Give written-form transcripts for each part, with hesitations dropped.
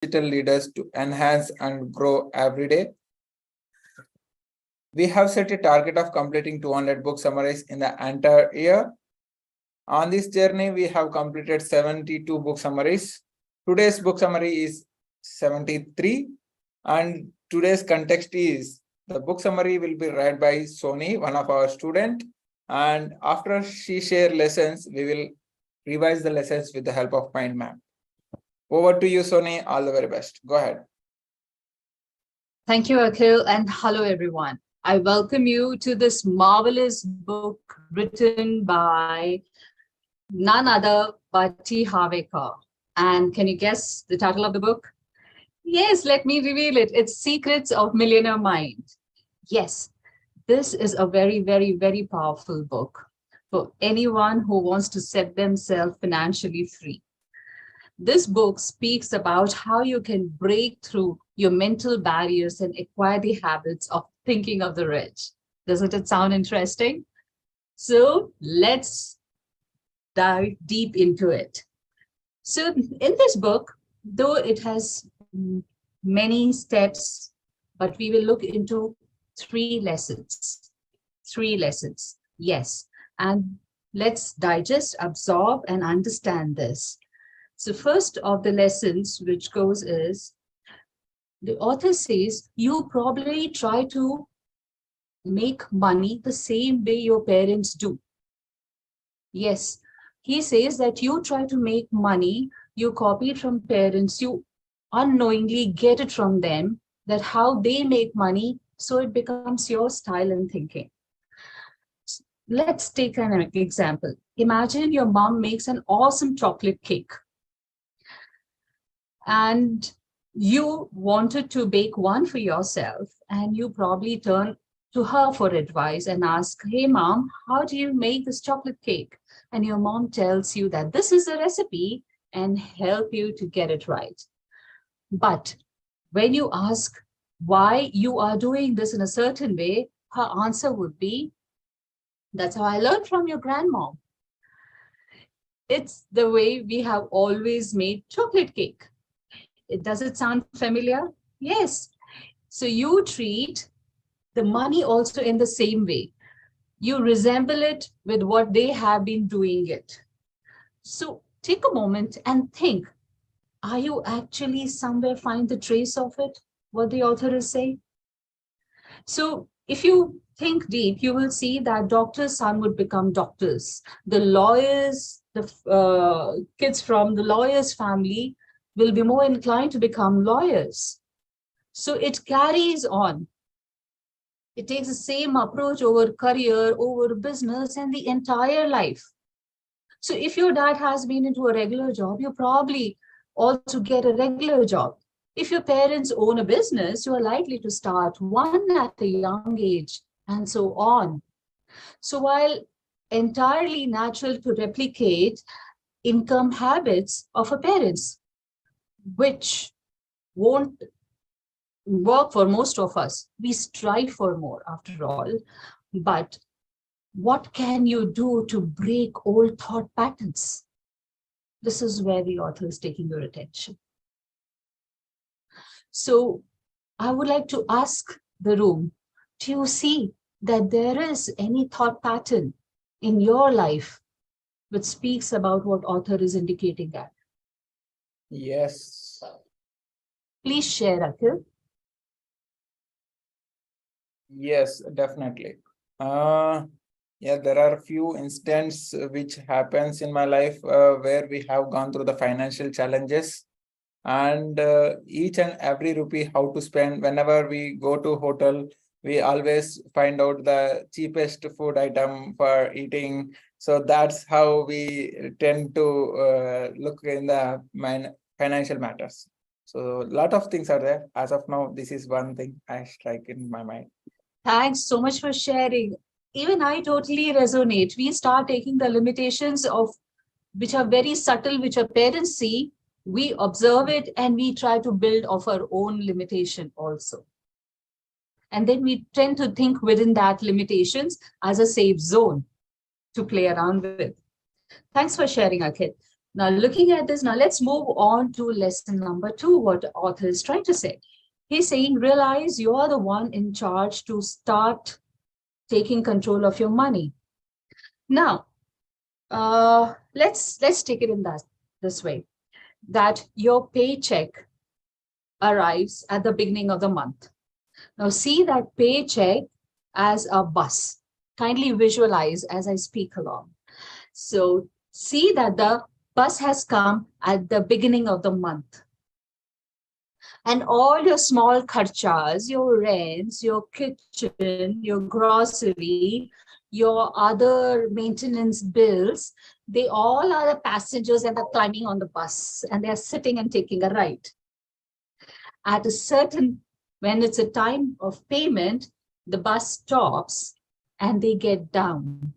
digital leaders to enhance and grow every day. We have set a target of completing 200 book summaries in the entire year. On this journey, we have completed 72 book summaries. Today's book summary is 73, and today's context is the book summary will be read by Sony, one of our students, and after she shares lessons, we will revise the lessons with the help of mind map. Over to you, Sony. All the very best. Go ahead. Thank you, Akhil, and hello, everyone. I welcome you to this marvelous book written by none other but Harv. And can you guess the title of the book? Yes, let me reveal it. It's Secrets of Millionaire Mind. Yes, this is a very, very, very powerful book for anyone who wants to set themselves financially free. This book speaks about how you can break through your mental barriers and acquire the habits of thinking of the rich. Doesn't it sound interesting? So let's dive deep into it. So in this book, though it has many steps, but we will look into three lessons. Yes. And let's digest, absorb, and understand this. So first of the lessons which goes is, the author says, you probably try to make money the same way your parents do. Yes, he says that you try to make money, you copy it from parents, you unknowingly get it from them, that how they make money, so it becomes your style and thinking. Let's take an example. Imagine your mom makes an awesome chocolate cake, and you wanted to bake one for yourself, and you probably turn to her for advice and ask, hey mom, how do you make this chocolate cake? And your mom tells you that this is the recipe and help you to get it right. But when you ask why you are doing this in a certain way, her answer would be, that's how I learned from your grandmom. It's the way we have always made chocolate cake. Does it sound familiar? Yes. So you treat the money also in the same way. You resemble it with what they have been doing it. So take a moment and think, are you actually somewhere find the trace of it, what the author is saying? So if you think deep, you will see that doctor's son would become doctors. The lawyers, the kids from the lawyer's family will be more inclined to become lawyers. So it carries on. It takes the same approach over career, over business, and the entire life. So if your dad has been into a regular job, you probably also get a regular job. If your parents own a business, you are likely to start one at a young age, and so on. So while entirely natural to replicate income habits of a parents, which won't work for most of us. We strive for more after all. But what can you do to break old thought patterns? This is where the author is taking your attention. So I would like to ask the room, do you see that there is any thought pattern in your life which speaks about what author is indicating at? Yes. Please share, Akhil. Yes, definitely. Yeah, there are a few instances which happens in my life where we have gone through the financial challenges, and each and every rupee how to spend. Whenever we go to hotel, we always find out the cheapest food item for eating. So that's how we tend to look in the financial matters. So a lot of things are there. As of now, this is one thing I strike in my mind. Thanks so much for sharing. Even I totally resonate. We start taking the limitations of which are very subtle, which our parents see, we observe it and we try to build of our own limitation also. And then we tend to think within that limitations as a safe zone to play around with. Thanks for sharing, Akhil. Now, looking at this, now let's move on to lesson number 2, what the author is trying to say. He's saying, realize you are the one in charge to start taking control of your money. Now, let's take it in this way, that your paycheck arrives at the beginning of the month. Now, see that paycheck as a bus. Kindly visualize as I speak along. So, see that the bus has come at the beginning of the month. And all your small kharchas, your rents, your kitchen, your grocery, your other maintenance bills, they all are the passengers and they're climbing on the bus and they're sitting and taking a ride. At a certain, when it's a time of payment, the bus stops and they get down.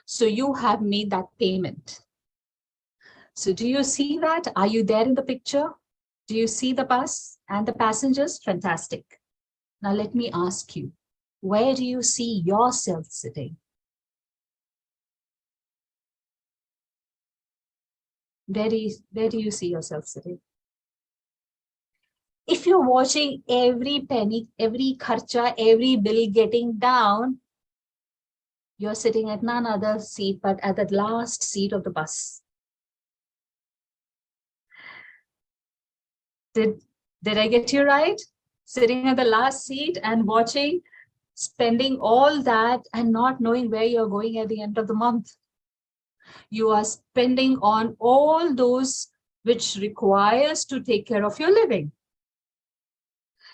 So you have made that payment. So do you see that? Are you there in the picture? Do you see the bus and the passengers? Fantastic. Now let me ask you, where do you see yourself sitting? Where do you see yourself sitting? If you're watching every penny, every kharcha, every bill getting down, you're sitting at none other seat but at the last seat of the bus. Did I get you right? Sitting at the last seat and watching, spending all that and not knowing where you're going at the end of the month. You are spending on all those which requires to take care of your living.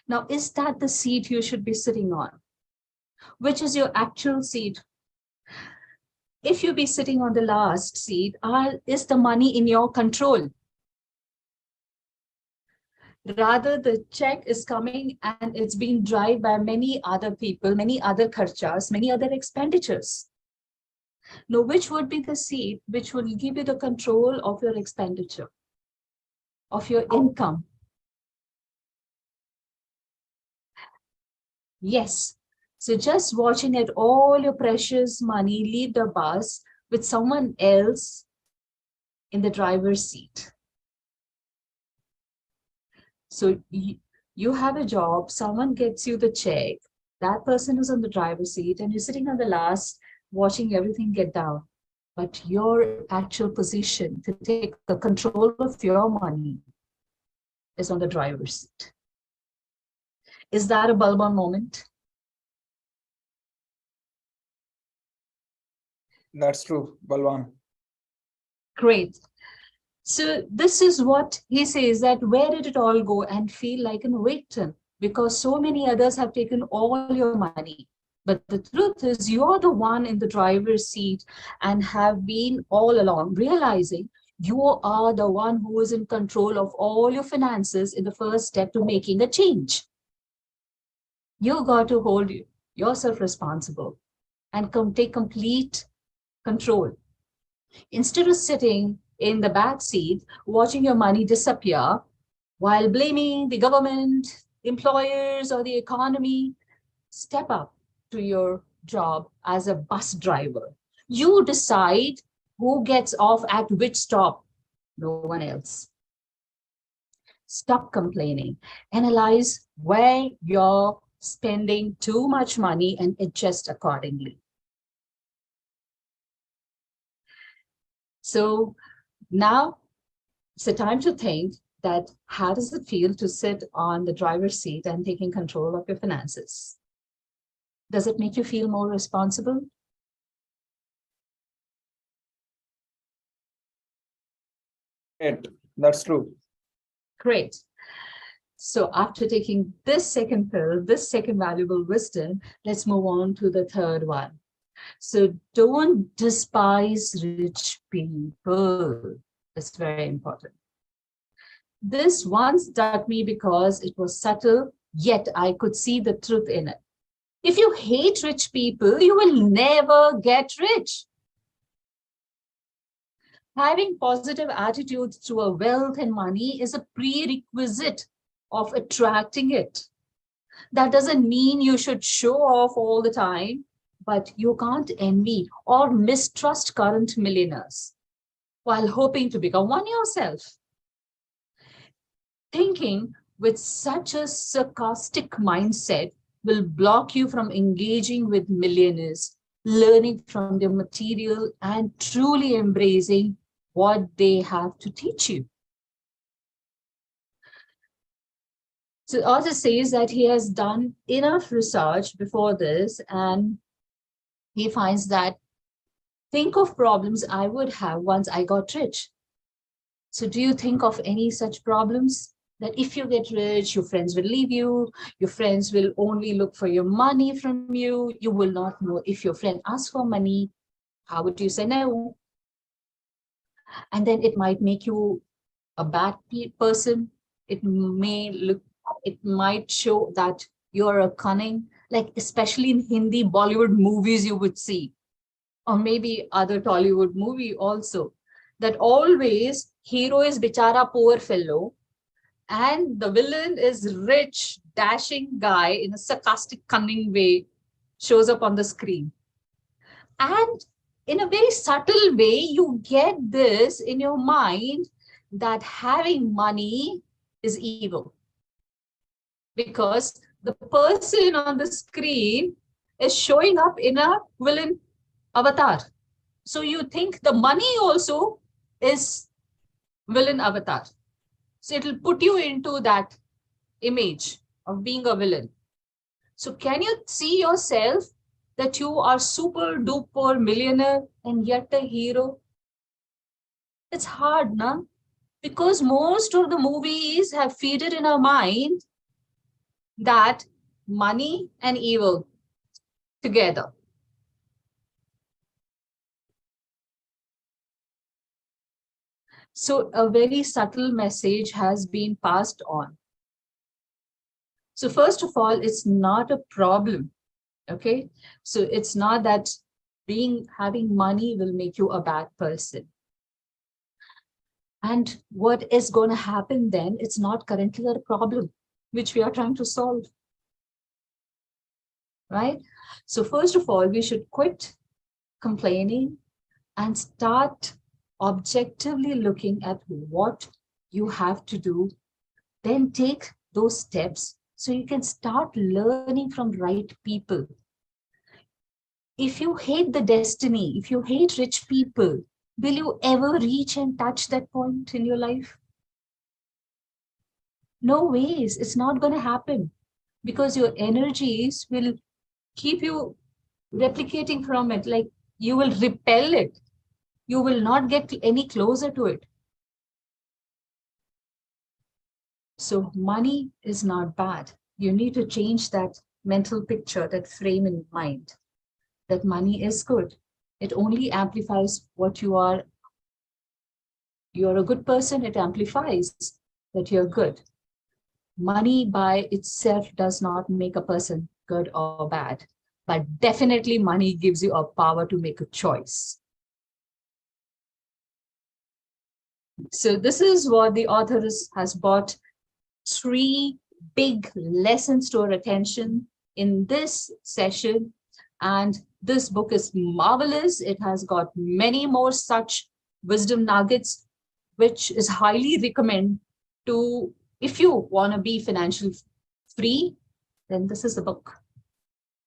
Now, is that the seat you should be sitting on? Which is your actual seat? If you be sitting on the last seat, is the money in your control? Rather, the check is coming and it's being driven by many other people, many other kharchas, many other expenditures. Now, which would be the seat which will give you the control of your expenditure, of your income? Yes. So just watching at all your precious money leave the bus with someone else in the driver's seat. So you have a job, someone gets you the check, that person is on the driver's seat and you're sitting on the last watching everything get down. But your actual position to take the control of your money is on the driver's seat. Is that a bulb on moment? That's true, Balwan. Great. So this is what he says, that where did it all go, and feel like an victim because so many others have taken all your money. But the truth is you're the one in the driver's seat and have been all along, realizing you are the one who is in control of all your finances in the first step to making a change. You got to hold yourself responsible and take complete control. Instead of sitting in the back seat, watching your money disappear while blaming the government, employers, or the economy, step up to your job as a bus driver. You decide who gets off at which stop, no one else. Stop complaining. Analyze where you're spending too much money and adjust accordingly. So now it's the time to think that how does it feel to sit on the driver's seat and taking control of your finances? Does it make you feel more responsible? That's true. Great. So after taking this second pill, this second valuable wisdom, let's move on to the third one. So don't despise rich people. It's very important. This one struck me because it was subtle, yet I could see the truth in it. If you hate rich people, you will never get rich. Having positive attitudes toward wealth and money is a prerequisite of attracting it. That doesn't mean you should show off all the time, but you can't envy or mistrust current millionaires. while hoping to become one yourself. Thinking with such a sarcastic mindset will block you from engaging with millionaires, learning from their material, and truly embracing what they have to teach you. So the author says that he has done enough research before this, and he finds that think of problems I would have once I got rich. So do you think of any such problems? That if you get rich, your friends will leave you, your friends will only look for your money from you will not know if your friend asks for money, how would you say no? And then it might make you a bad person. It might show that you're a cunning, like especially in Hindi Bollywood movies you would see, or maybe other Tollywood movie also, that always hero is bichara poor fellow and the villain is rich, dashing guy in a sarcastic, cunning way, shows up on the screen. And in a very subtle way, you get this in your mind that having money is evil. Because the person on the screen is showing up in a villain avatar. So you think the money also is villain avatar. So it'll put you into that image of being a villain. So can you see yourself that you are super duper millionaire and yet a hero? It's hard, no? Because most of the movies have fed it in our mind that money and evil together. So a very subtle message has been passed on. So first of all, it's not a problem. Okay. So it's not that having money will make you a bad person. And what is going to happen then? It's not currently a problem which we are trying to solve. Right? So first of all, we should quit complaining and start objectively looking at what you have to do. Then take those steps so you can start learning from right people. If you hate the destiny, if you hate rich people, will you ever reach and touch that point in your life? No ways. It's not going to happen because your energies will keep you replicating from it. Like you will repel it. You will not get any closer to it. So money is not bad. You need to change that mental picture, that frame in mind, that money is good. It only amplifies what you are. You're a good person, it amplifies that you're good. Money by itself does not make a person good or bad, but definitely money gives you a power to make a choice. So this is what the author has brought 3 big lessons to our attention in this session. And this book is marvelous. It has got many more such wisdom nuggets, which is highly recommended to, if you want to be financially free, then this is the book.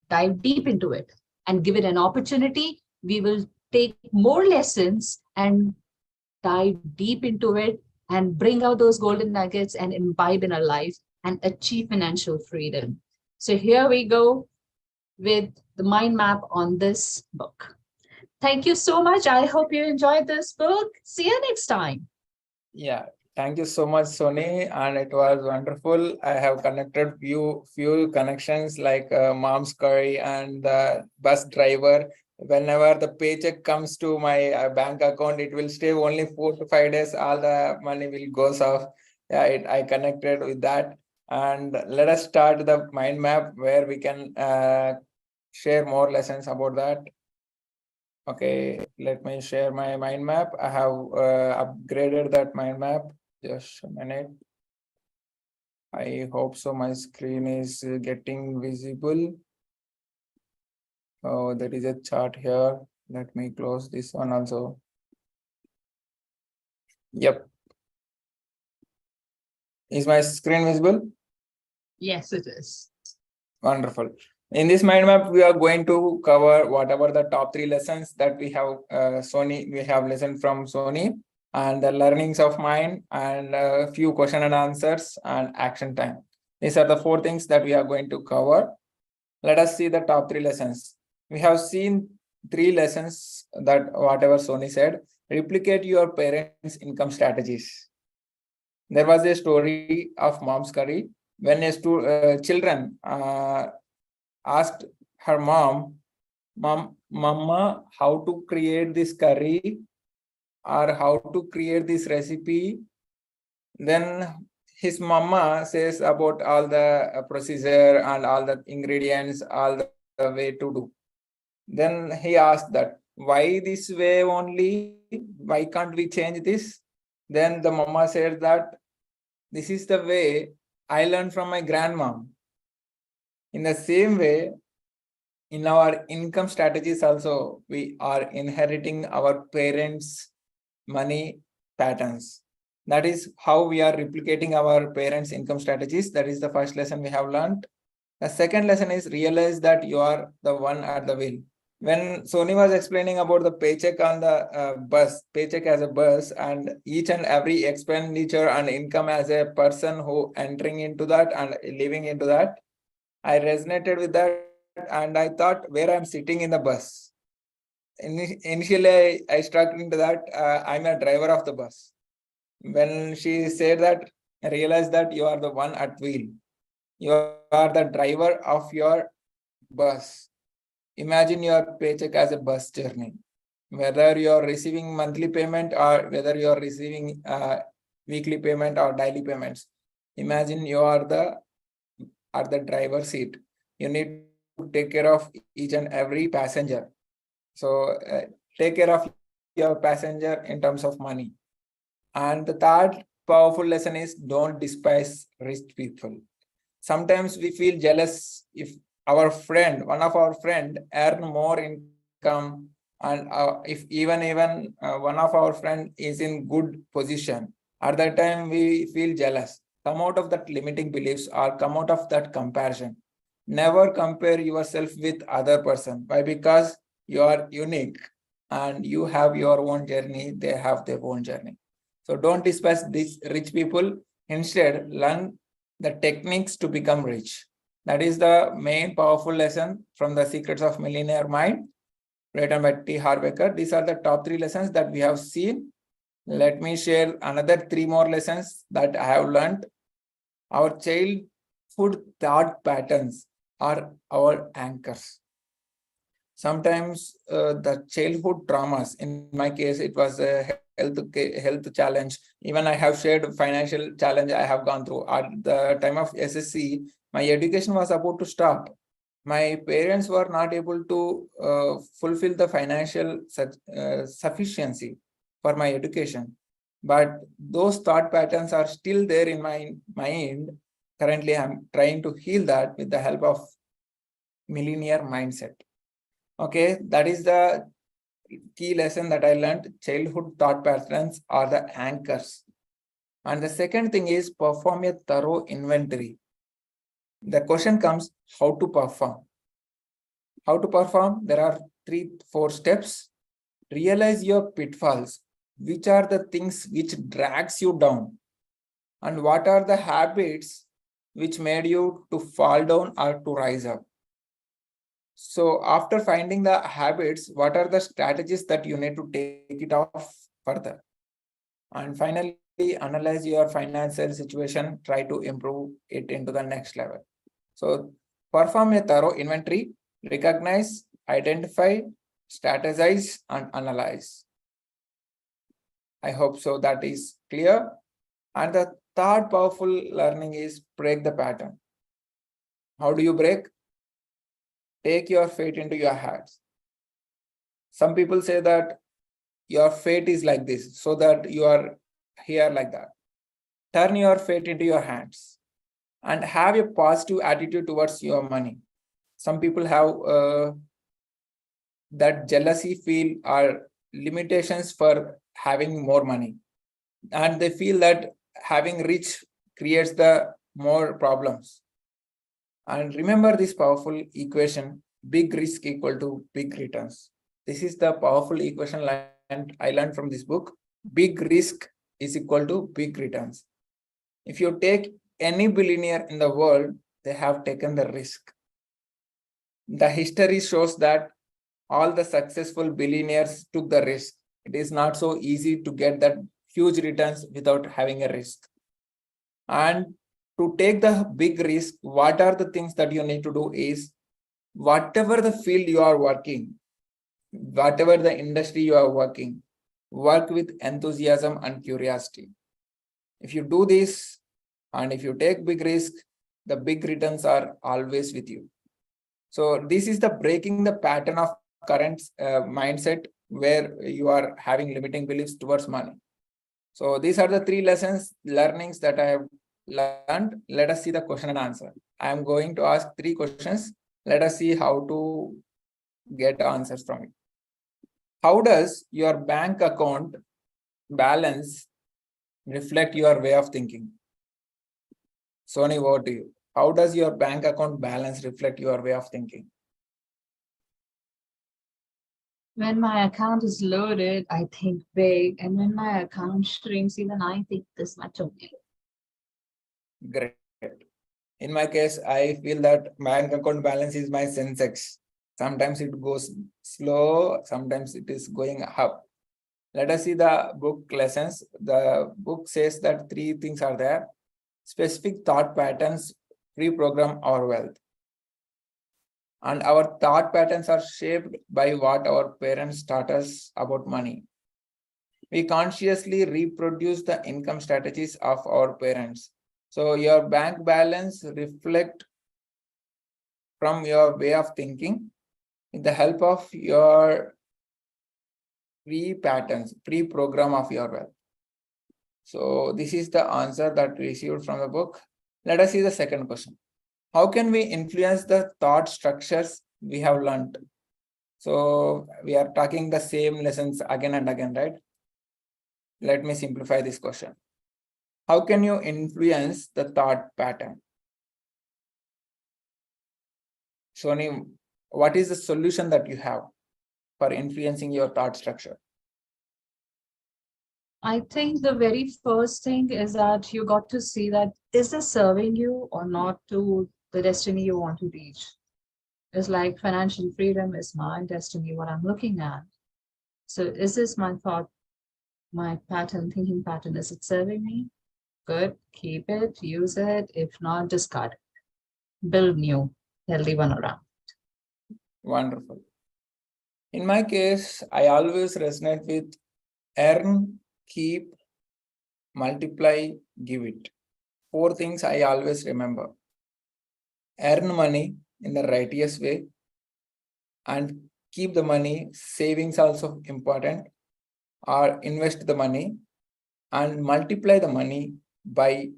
Dive deep into it and give it an opportunity. We will take more lessons and dive deep into it and bring out those golden nuggets and imbibe in our life and achieve financial freedom. So here we go with the mind map on this book. Thank you so much. I hope you enjoyed this book. See you next time. Yeah, thank you so much, Sony, and it was wonderful. I have connected few connections like mom's curry and the bus driver. Whenever the paycheck comes to my bank account, it will stay only 4 to 5 days. All the money will goes off. Yeah, I connected with that. And let us start the mind map where we can share more lessons about that. Okay, let me share my mind map. I have upgraded that mind map. Just a minute. I hope so. My screen is getting visible. Oh, there is a chart here. Let me close this one also. Yep. Is my screen visible? Yes, it is. Wonderful. In this mind map, we are going to cover whatever the top 3 lessons that we have we have listened from Sony, and the learnings of mind, and a few question and answers and action time. These are the 4 things that we are going to cover. Let us see the top 3 lessons. We have seen 3 lessons that whatever Sony said, replicate your parents' income strategies. There was a story of mom's curry when children asked her mama, how to create this curry or how to create this recipe. Then his mama says about all the procedure and all the ingredients, all the way to do. Then he asked that, why this way only? Why can't we change this? Then the mama said that, this is the way I learned from my grandma. In the same way, in our income strategies also, we are inheriting our parents' money patterns. That is how we are replicating our parents' income strategies. That is the first lesson we have learned. The second lesson is realize that you are the one at the wheel. When Sony was explaining about the paycheck on the paycheck as a bus, and each and every expenditure and income as a person who entering into that and living into that, I resonated with that, and I thought where I'm sitting in the bus. Initially, I struck into that I'm a driver of the bus. When she said that, I realized that you are the one at wheel. You are the driver of your bus. Imagine your paycheck as a bus journey. Whether you are receiving monthly payment or whether you are receiving weekly payment or daily payments, imagine you are at the driver's seat. You need to take care of each and every passenger. So take care of your passenger in terms of money. And the third powerful lesson is, don't despise rich people. Sometimes we feel jealous if one of our friend earn more income, and if even one of our friend is in good position. At that time, we feel jealous. Come out of that limiting beliefs or come out of that comparison. Never compare yourself with other person. Why? Because you are unique and you have your own journey. They have their own journey. So don't despise these rich people. Instead, learn the techniques to become rich. That is the main powerful lesson from the Secrets of Millionaire Mind, written by Harv. These are the top 3 lessons that we have seen. Let me share another 3 more lessons that I have learned. Our childhood thought patterns are our anchors. Sometimes the childhood traumas, in my case, it was a health challenge. Even I have shared financial challenge I have gone through. At the time of SSC, my education was about to stop. My parents were not able to fulfill the financial sufficiency for my education. But those thought patterns are still there in my mind. Currently, I'm trying to heal that with the help of millionaire mindset. Okay, that is the key lesson that I learned. Childhood thought patterns are the anchors. And the second thing is, perform a thorough inventory. The question comes, how to perform? How to perform? There are 3-4 steps. Realize your pitfalls. Which are the things which drags you down? And what are the habits which made you to fall down or to rise up? So after finding the habits, what are the strategies that you need to take it off further? And finally, analyze your financial situation, try to improve it into the next level. So perform a thorough inventory, recognize, identify, strategize, and analyze. I hope so that is clear. And the third powerful learning is break the pattern. How do you break? Take your fate into your hands. Some people say that your fate is like this, so that you are here like that. Turn your fate into your hands and have a positive attitude towards your money. Some people have that jealousy feel or limitations for having more money. and they feel that having rich creates the more problems. And remember this powerful equation: big risk equal to big returns. This is the powerful equation I learned from this book. Big risk is equal to big returns. If you take any billionaire in the world, they have taken the risk. The history shows that all the successful billionaires took the risk. It is not so easy to get that huge returns without having a risk. And to take the big risk, what are the things that you need to do is, whatever the field you are working, whatever the industry you are working, work with enthusiasm and curiosity. If you do this, and if you take big risk, the big returns are always with you. So this is the breaking the pattern of current mindset where you are having limiting beliefs towards money. So these are the 3 learnings that I have learned. Let us see the question and answer. I am going to ask 3 questions. Let us see how to get answers from it. How does your bank account balance reflect your way of thinking? Sony, over to you. How does your bank account balance reflect your way of thinking? When my account is loaded, I think big. And when my account shrinks, even I think this much only. Great. In my case, I feel that bank account balance is my Sensex. Sometimes it goes slow, sometimes it is going up. Let us see the book lessons. The book says that 3 things are there: specific thought patterns reprogram our wealth. And our thought patterns are shaped by what our parents taught us about money. We consciously reproduce the income strategies of our parents. So your bank balance reflect from your way of thinking with the help of your pre-program of your wealth. So this is the answer that we received from the book. Let us see the second question. How can we influence the thought structures we have learned? So we are talking the same lessons again and again, right? Let me simplify this question. How can you influence the thought pattern? Sony, what is the solution that you have for influencing your thought structure? I think the very first thing is that you got to see that is this serving you or not to the destiny you want to reach. It's like financial freedom is my destiny, what I'm looking at. So is this my thought, my pattern, thinking pattern, is it serving me? Good, keep it, use it. If not, discard it. Build new, healthy one around. Wonderful. In my case, I always resonate with earn, keep, multiply, give it. 4 things I always remember. Earn money in the righteous way and keep the money. Savings also important, or invest the money and multiply the money by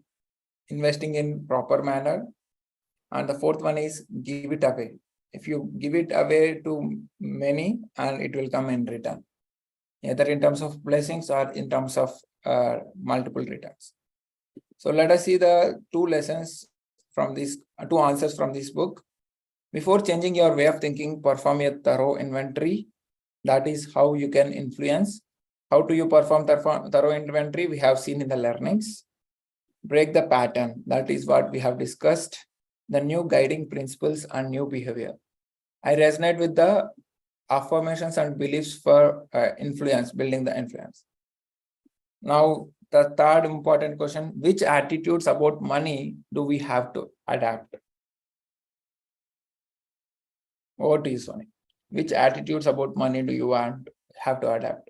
investing in proper manner. And the 4th one is give it away. If you give it away to many, and it will come in return, either in terms of blessings or in terms of multiple returns. So let us see the 2 lessons from this, 2 answers from this book. Before changing your way of thinking, perform a thorough inventory. That is how you can influence. How do you perform thorough inventory? We have seen in the learnings. Break the pattern. That is what we have discussed. The new guiding principles and new behavior. I resonate with the affirmations and beliefs for influence, building the influence. Now, the third important question: which attitudes about money do we have to adapt? Over to you, Sony. Which attitudes about money do you have to adapt?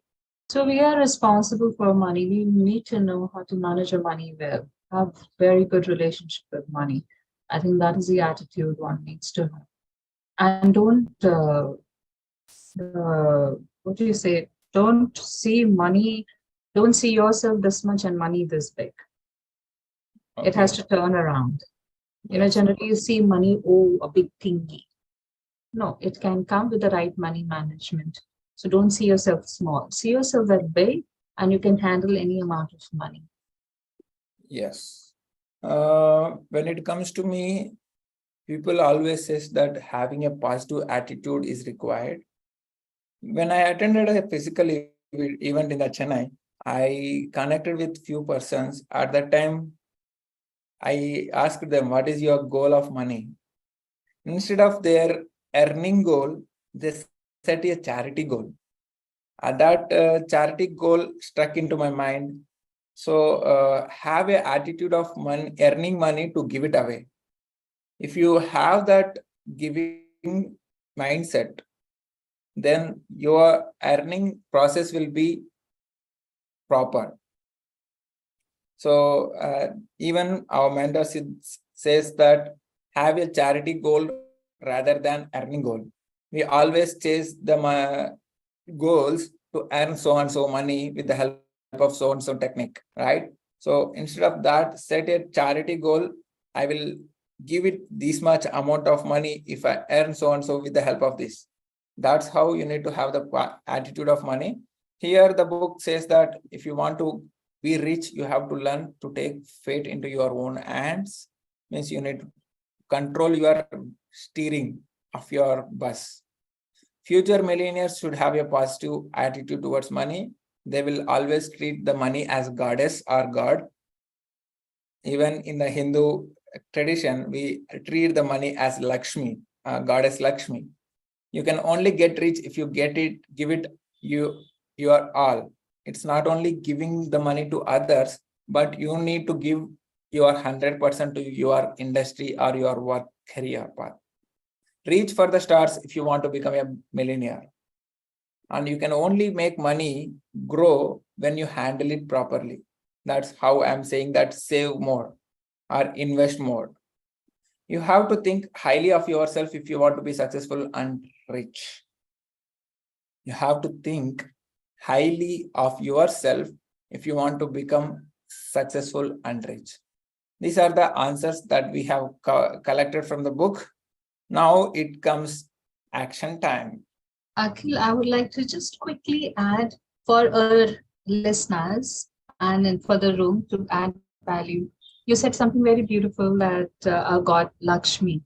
So we are responsible for money. We need to know how to manage our money well, have very good relationship with money. I think that is the attitude one needs to have. And don't, what do you say? Don't see money, don't see yourself this much and money this big. Okay. It has to turn around. You know, generally you see money, oh, a big thingy. No, it can come with the right money management. So don't see yourself small. See yourself that big and you can handle any amount of money. Yes. When it comes to me, people always says that having a positive attitude is required. When I attended a physical event in the Chennai, I connected with few persons. At that time, I asked them, "What is your goal of money?" Instead of their earning goal, they set a charity goal. That charity goal struck into my mind. So have a attitude of money, earning money to give it away. If you have that giving mindset, then your earning process will be proper. So even our mentor says that have a charity goal rather than earning goal. We always chase the goals to earn so and so money with the help of so and so technique, right? So instead of that, set a charity goal. I will give it this much amount of money if I earn so and so with the help of this. That's how you need to have the attitude of money. Here, the book says that if you want to be rich, you have to learn to take fate into your own hands. Means you need to control your steering of your bus. Future millionaires should have a positive attitude towards money. They will always treat the money as goddess or god. Even in the Hindu tradition, we treat the money as Lakshmi, goddess Lakshmi. You can only get rich if you give it your all. It's not only giving the money to others, but you need to give your 100% to your industry or your work career path. Reach for the stars if you want to become a millionaire. And you can only make money grow when you handle it properly. That's how I'm saying that save more or invest more. You have to think highly of yourself if you want to be successful and rich. You have to think highly of yourself if you want to become successful and rich. These are the answers that we have collected from the book. Now it comes action time. Akhil, I would like to just quickly add for our listeners and for the room to add value. You said something very beautiful that our God Lakshmi.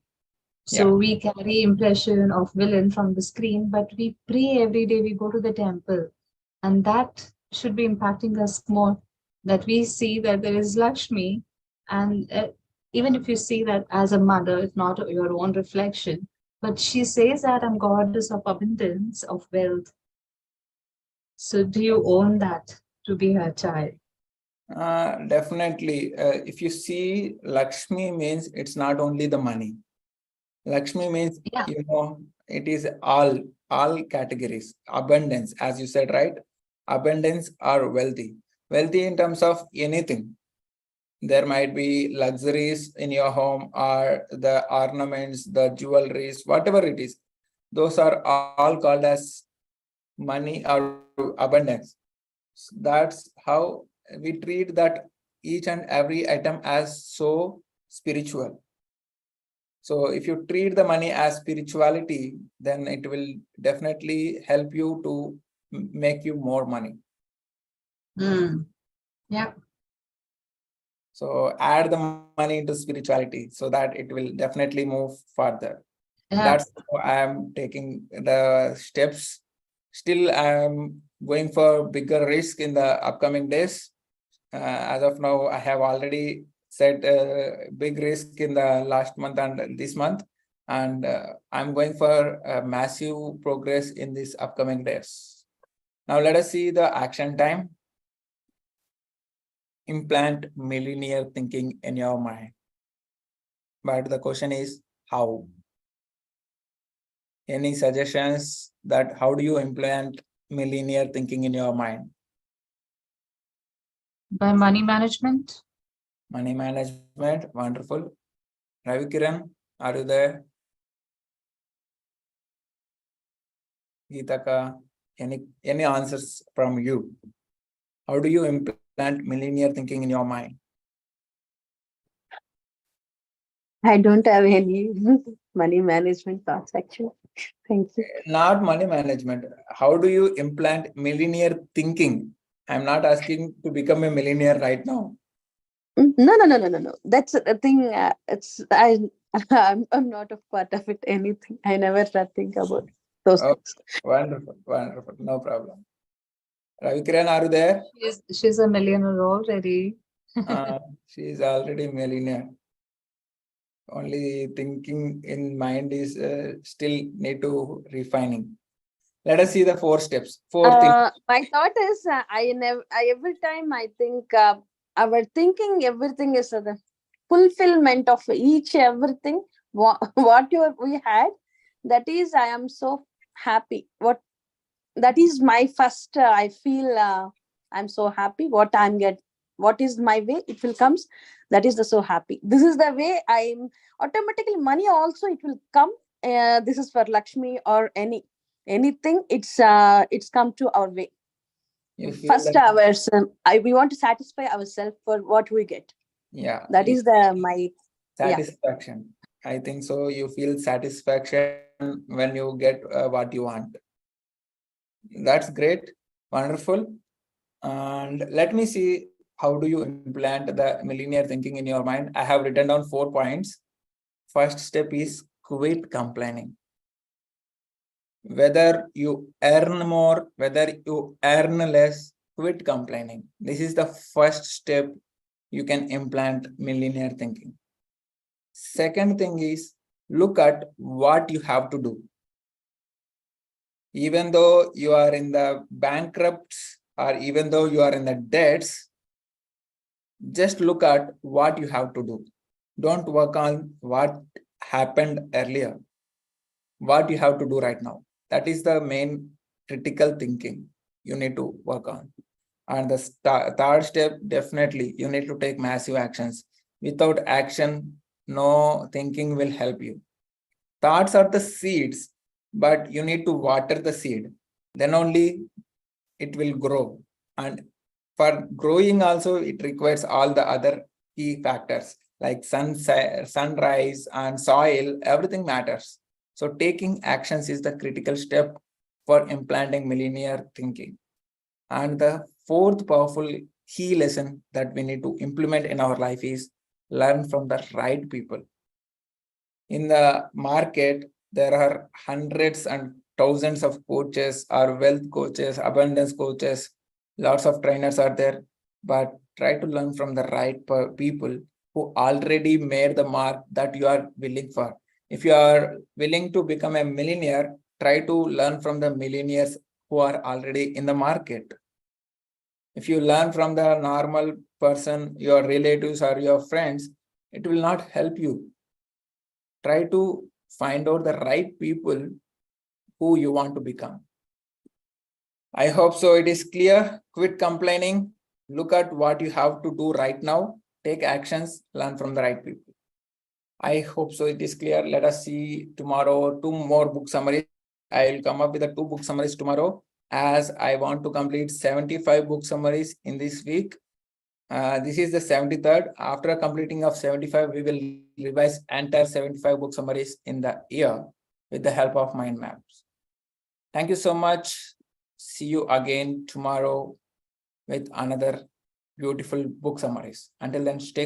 So Yeah. we carry impression of villain from the screen, but we pray every day. We go to the temple, and that should be impacting us more. That we see that there is Lakshmi, and even if you see that as a mother, it's not your own reflection, but she says that I'm goddess of abundance, of wealth. So do you own that to be her child? Definitely. If you see, Lakshmi means it's not only the money. Lakshmi means, Yeah. it is all categories. Abundance, as you said, right? Abundance or wealthy. Wealthy in terms of anything. There might be luxuries in your home or the ornaments, the jewelries, whatever it is. Those are all called as money or abundance. That's how we treat that each and every item as so spiritual. So if you treat the money as spirituality, then it will definitely help you to make you more money. Mm. Yeah. So add the money into spirituality so that it will definitely move further. Yeah. That's how I am taking the steps. Still, I am going for bigger risk in the upcoming days. As of now, I have already set a big risk in the last month and this month, and I'm going for massive progress in these upcoming days. Now let us see the action time. Implant millionaire thinking in your mind. But the question is how? Any suggestions that how do you implant millionaire thinking in your mind? By money management. Money management, wonderful. Ravi Kiran, are you there? Geetaka, any answers from you? How do you implant millionaire thinking in your mind? I don't have any money management thoughts actually. Thank you. Not money management. How do you implant millionaire thinking? I'm not asking to become a millionaire right now. No. That's the thing. It's I. I'm not a part of it. Anything. I never think about those Oh, things. wonderful, wonderful. No problem. Ravikiran, are you there? She's a millionaire already. She is already millionaire. Only thinking in mind is still need to refining. Let us see the 4 steps. 4 things. My thought is, I never. Every time I think, our thinking, everything is the fulfillment of each everything. What we had, that is, I am so happy. What that is my first. I feel I'm so happy. What is my way? It will comes. That is the so happy. This is the way I'm automatically money also. It will come. This is for Lakshmi or anything. It's come to our way. You feel First, that, we want to satisfy ourselves for what we get. yeah, That is the my yeah. satisfaction. I think so. You feel satisfaction when you get what you want. That's great, wonderful. And let me see, how do you implant the millionaire thinking in your mind? I have written down 4 points. First step is quit complaining. Whether you earn more, whether you earn less, quit complaining. This is the first step you can implant millionaire thinking. Second thing is, look at what you have to do. Even though you are in the bankrupts, or even though you are in the debts, just look at what you have to do. Don't work on what happened earlier, what you have to do right now. That is the main critical thinking you need to work on. And the third step, definitely, you need to take massive actions. Without action, no thinking will help you. Thoughts are the seeds, but you need to water the seed. Then only it will grow. And for growing also, it requires all the other key factors like sunrise and soil, everything matters. So taking actions is the critical step for implanting millionaire thinking. And the fourth powerful key lesson that we need to implement in our life is learn from the right people. In the market, there are hundreds and thousands of coaches or wealth coaches, abundance coaches, lots of trainers are there, but try to learn from the right people who already made the mark that you are willing for. If you are willing to become a millionaire, try to learn from the millionaires who are already in the market. If you learn from the normal person, your relatives or your friends, it will not help you. Try to find out the right people who you want to become. I hope so it is clear. Quit complaining. Look at what you have to do right now. Take actions, learn from the right people. I hope so it is clear. Let us see tomorrow 2 more book summaries. I will come up with the 2 book summaries tomorrow, as I want to complete 75 book summaries in this week. This is the 73rd. After completing of 75, we will revise entire 75 book summaries in the year with the help of mind maps. Thank you so much. See you again tomorrow with another beautiful book summaries. Until then, stay